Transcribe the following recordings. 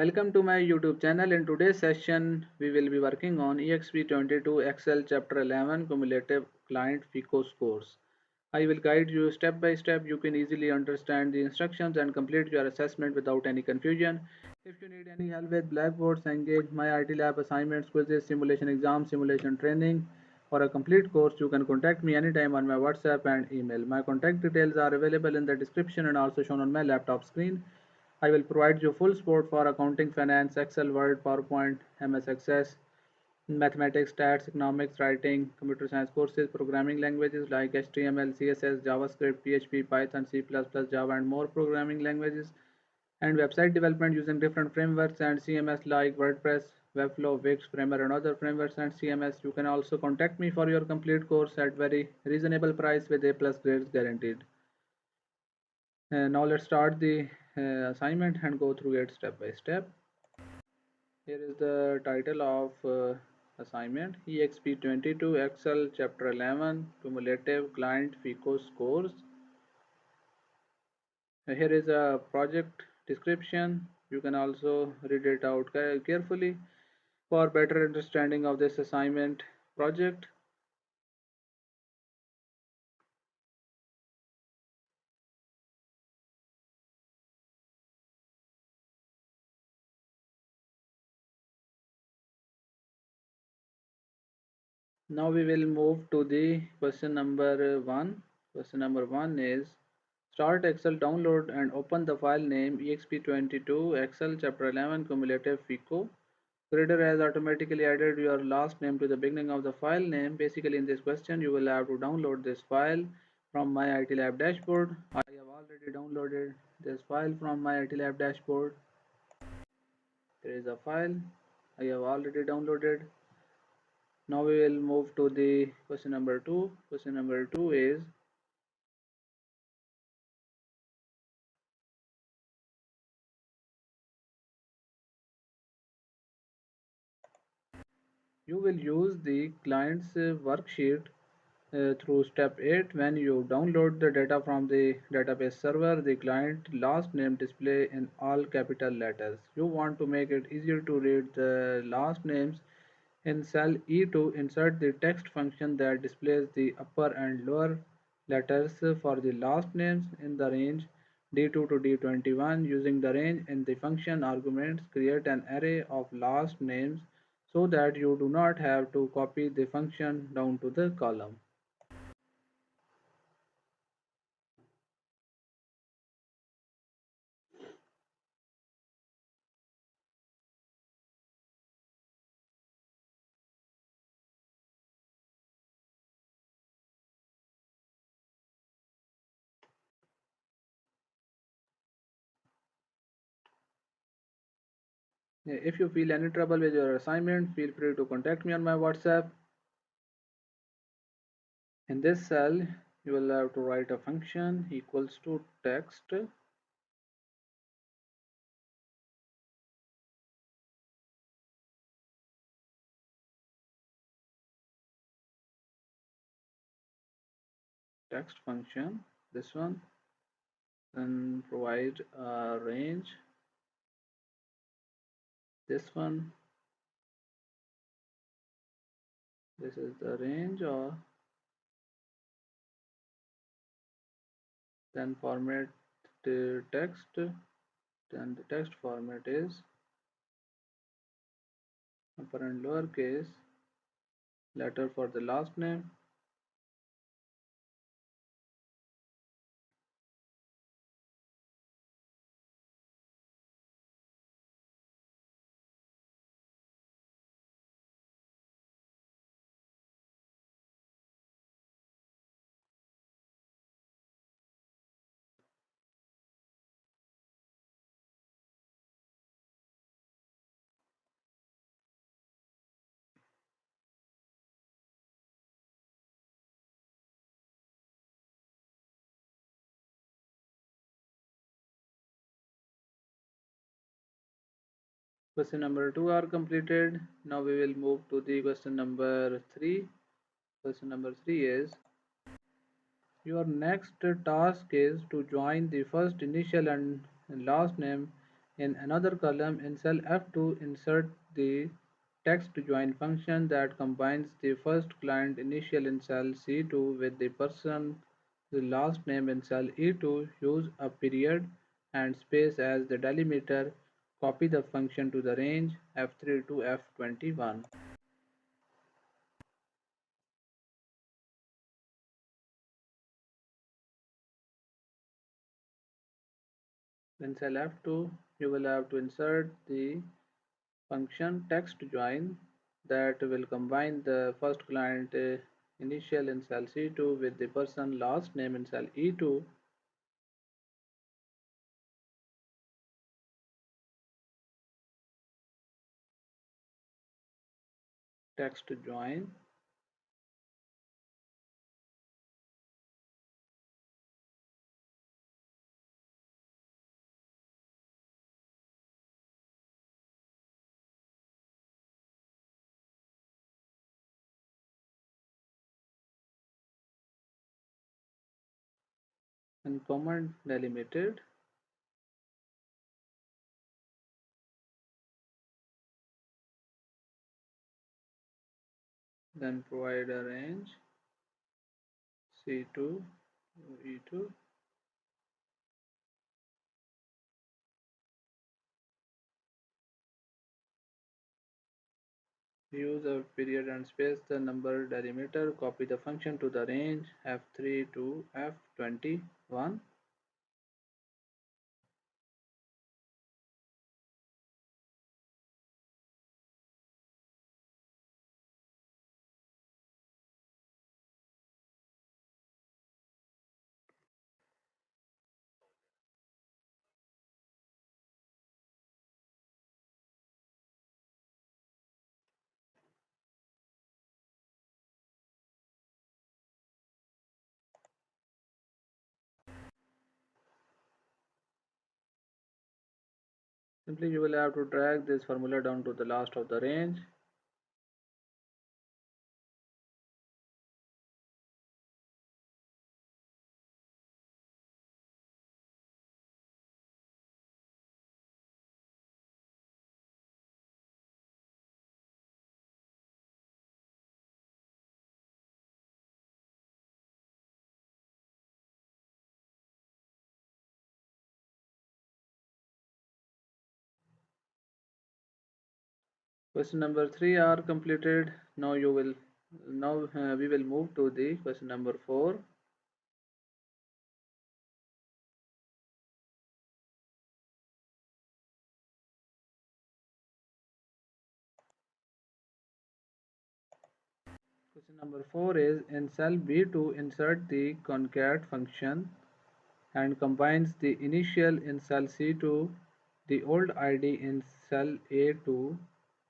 Welcome to my YouTube channel. In today's session, we will be working on Exp22 Excel Chapter 11 Cumulative Client FICO Scores. I will guide you step by step. You can easily understand the instructions and complete your assessment without any confusion. If you need any help with Blackboard, Cengage, MyITLab assignments, quizzes, simulation exams, simulation training, or a complete course, you can contact me anytime on my WhatsApp and email. My contact details are available in the description and also shown on my laptop screen. I will provide you full support for accounting, finance, Excel, Word, PowerPoint, MS Access, mathematics, stats, economics, writing, computer science courses, programming languages like HTML, CSS, JavaScript, PHP, Python, C++, Java, and more programming languages, and website development using different frameworks and CMS like WordPress, Webflow, Wix, Framer, and other frameworks and CMS. You can also contact me for your complete course at very reasonable price with A+ grades guaranteed. Now let's start the assignment and go through it step by step. Here is the title of assignment: Exp22 Excel Chapter 11 Cumulative Client FICO Scores. Here is a project description. You can also read it out carefully for better understanding of this assignment project. Now we will move to the question number 1. Question number 1 is: start Excel, download and open the file name Exp22 Excel Chapter 11 Cumulative FICO. Reader has automatically added your last name to the beginning of the file name. Basically, in this question, you will have to download this file from MyITLab dashboard. I have already downloaded this file from MyITLab dashboard. There is a file I have already downloaded. Now we will move to the question number 2. Question number 2 is: you will use the client's worksheet through step 8. When you download the data from the database server, the client last name display in all capital letters. You want to make it easier to read the last names. In cell E2, insert the text function that displays the upper and lower letters for the last names in the range D2 to D21. Using the range in the function arguments, create an array of last names so that you do not have to copy the function down to the column. If you feel any trouble with your assignment, feel free to contact me on my WhatsApp. In this cell, you will have to write a function equals to text function, this one, then provide a range, this one, this is the range, or then format the text, then the text format is upper and lower case letter for the last name. Question number 2 are completed. Now we will move to the question number 3. Question number 3 is: your next task is to join the first initial and last name In another column in cell F2, insert the text join function that combines the first client initial in cell C2 with the person's last name in cell E2. Use a period and space as the delimiter. Copy the function to the range F3 to F21. In cell F2, you will have to insert the function text join that will combine the first client initial in cell C2 with the person last name in cell E2. Text join and comma delimited, then provide a range C2 E2. Use a period and space the number delimiter. Copy the function to the range F3 to F21. Simply you will have to drag this formula down to the last of the range. Question number 3 are completed. Now we will move to the question number 4. Question number 4 is in cell B2 insert the concat function and combines the initial in cell C2, the old ID in cell A2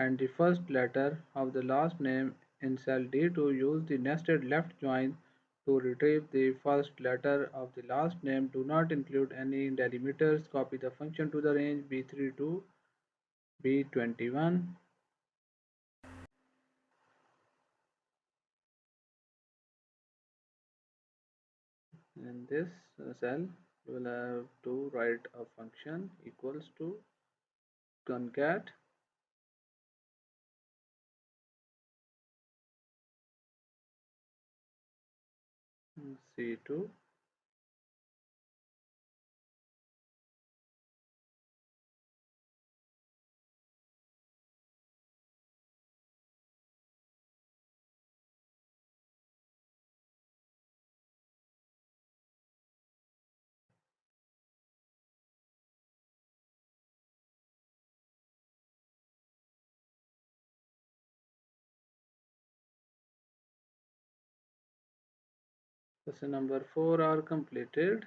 and the first letter of the last name in cell D2. Use the nested left join to retrieve the first letter of the last name. Do not include any delimiters. Copy the function to the range B3 to B21. In this cell, you will have to write a function equals to concat C2 Question number 4 are completed.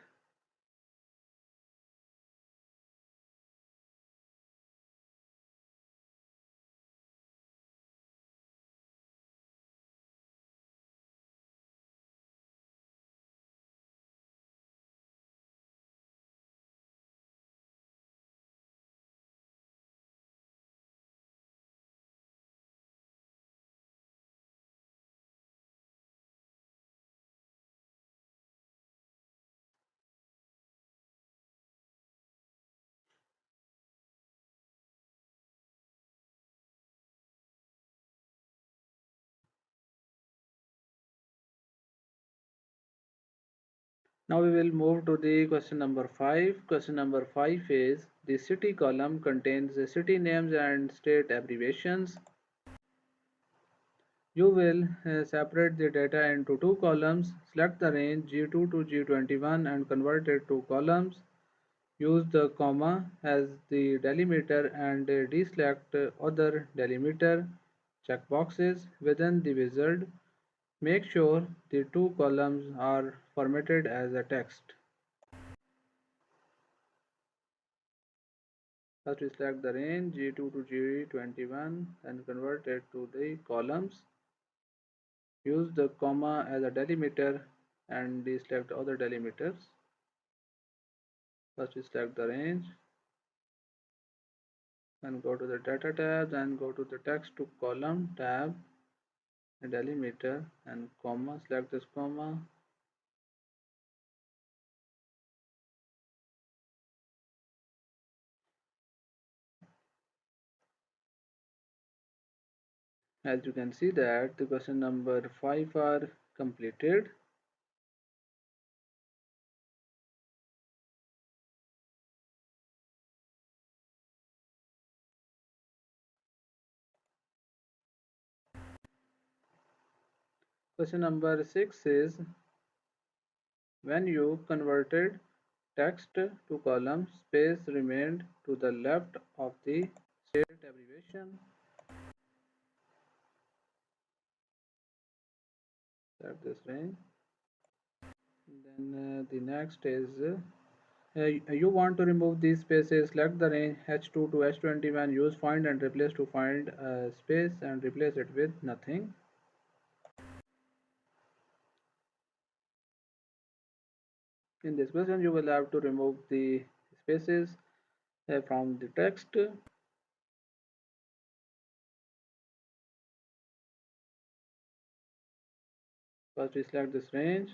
Now we will move to the question number 5. Question number 5 is the city column contains the city names and state abbreviations. You will separate the data into two columns. Select the range G2 to G21 and convert it to columns. Use the comma as the delimiter and deselect other delimiter checkboxes within the wizard. Make sure the two columns are formatted as a text. First we select the range G2 to G21 and convert it to the columns. Use the comma as a delimiter and deselect other delimiters. First we select the range and go to the data tab, then go to the text to column tab, delimiter and comma, select this comma. As you can see that the question number 5 are completed. Question number 6 is when you converted text to column, space remained to the left of the state abbreviation. Select this range. Then the next is you want to remove these spaces. Select the range H2 to H21. Use find and replace to find a space and replace it with nothing. In this question, you will have to remove the spaces from the text. First, we select this range.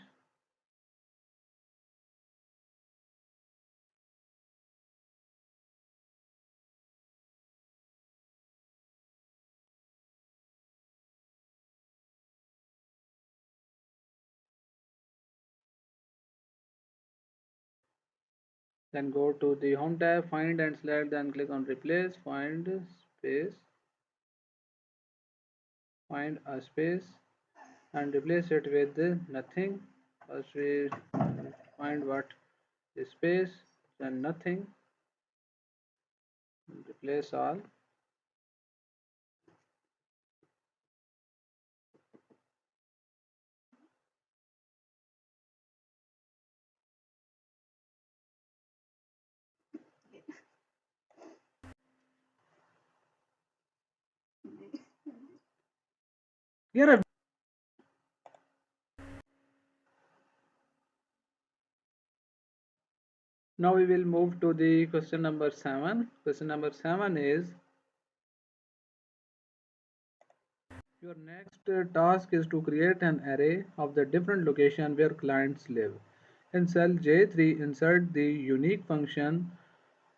Then go to the home tab, find and select, then click on replace, find space, find a space and replace it with nothing. First we find what is space, then nothing, and replace all. Here now we will move to the question number 7. Question number 7 is your next task is to create an array of the different location where clients live. In cell J3, insert the unique function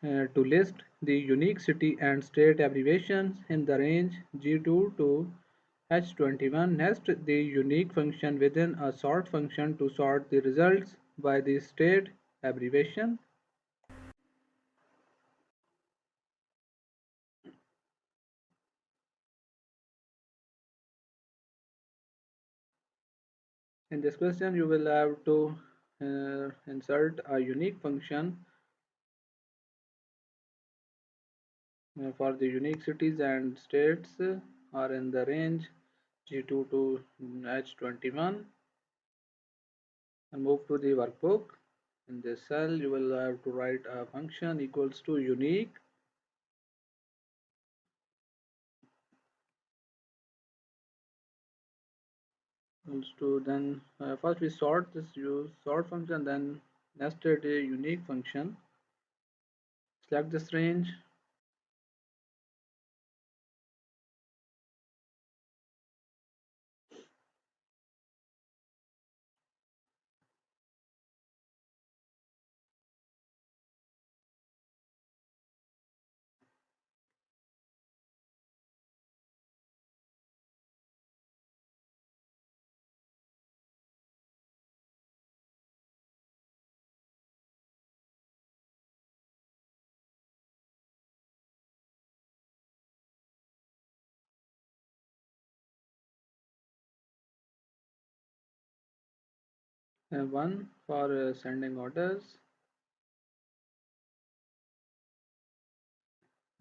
to list the unique city and state abbreviations in the range G2 to H21. Nest the unique function within a sort function to sort the results by the state abbreviation. In this question, you will have to insert a unique function for the unique cities and states are in the range G2 to H21 and move to the workbook. In this cell, you will have to write a function equals to unique equals to then first we sort this use sort function, then nested a unique function. Select this range. one for sending orders.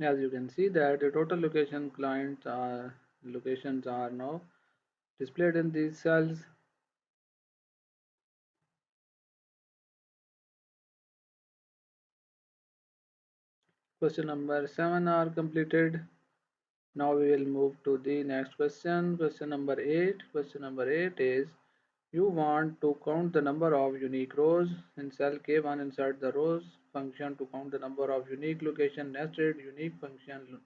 As you can see that the total locations are now displayed in these cells. Question number 7 are completed. Now we will move to the next question. Question number 8. Question number 8 is you want to count the number of unique rows. In cell K1, insert the rows function to count the number of unique location nested unique function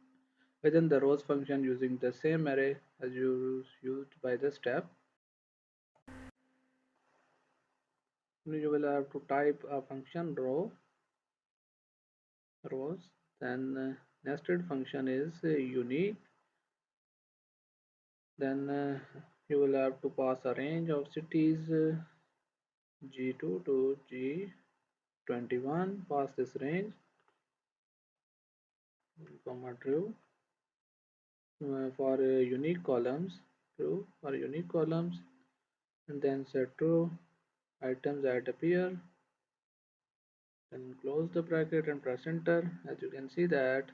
within the rows function using the same array as used by the step. You will have to type a function rows, then nested function is unique, then you will have to pass a range of cities G2 to G21, pass this range, comma true for unique columns, true for unique columns, and then set true items that appear, then close the bracket and press enter. As you can see that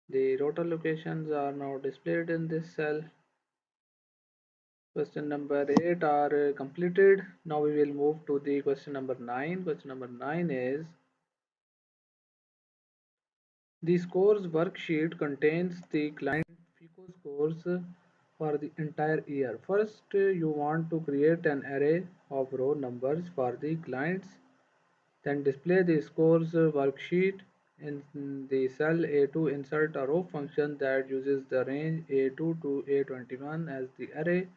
the total locations are now displayed in this cell. Question number 8 are completed. Now we will move to the question number 9. Question number 9 is the scores worksheet contains the client FICO scores for the entire year. First, you want to create an array of row numbers for the clients. Then display the scores worksheet in the cell A2. Insert a row function that uses the range A2 to A21 as the array.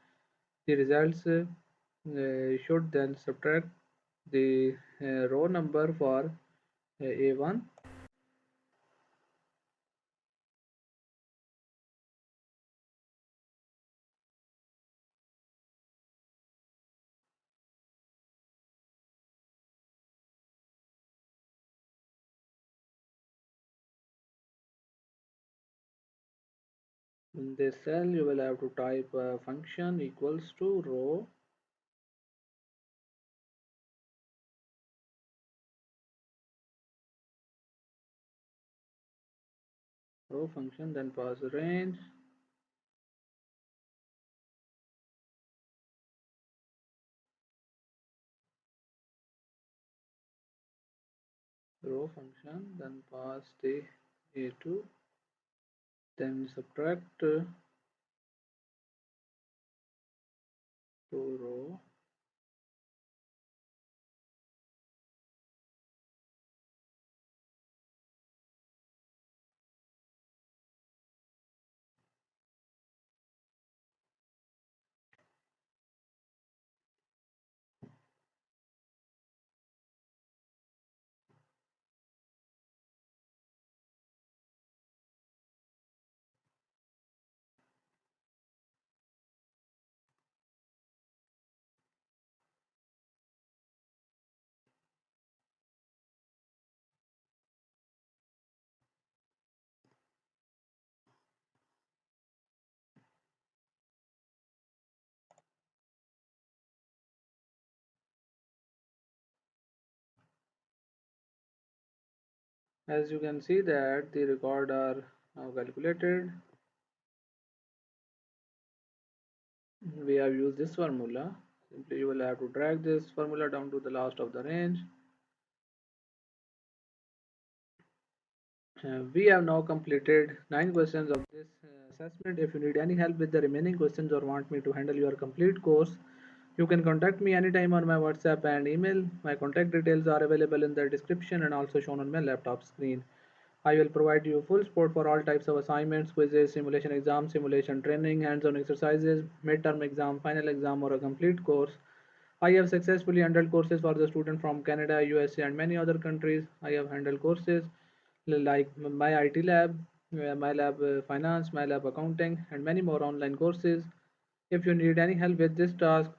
The results should then subtract the row number for A1. In this cell, you will have to type a function equals to row function, then pass range, row function, then pass the A2, then subtract to row, as you can see that the record are now calculated. We have used this formula. Simply you will have to drag this formula down to the last of the range. We have now completed 9 questions of this assessment. If you need any help with the remaining questions or want me to handle your complete course, you can contact me anytime on my WhatsApp and email. My contact details are available in the description and also shown on my laptop screen. I will provide you full support for all types of assignments, quizzes, simulation exams, simulation training, hands-on exercises, midterm exam, final exam, or a complete course. I have successfully handled courses for the student from Canada, USA, and many other countries. I have handled courses like MyITLab, MyLab Finance, MyLab Accounting, and many more online courses. If you need any help with this task,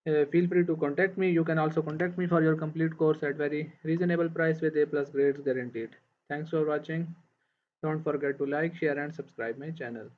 feel free to contact me. You can also contact me for your complete course at very reasonable price with A plus grades guaranteed. Thanks for watching. Don't forget to like, share, and subscribe my channel.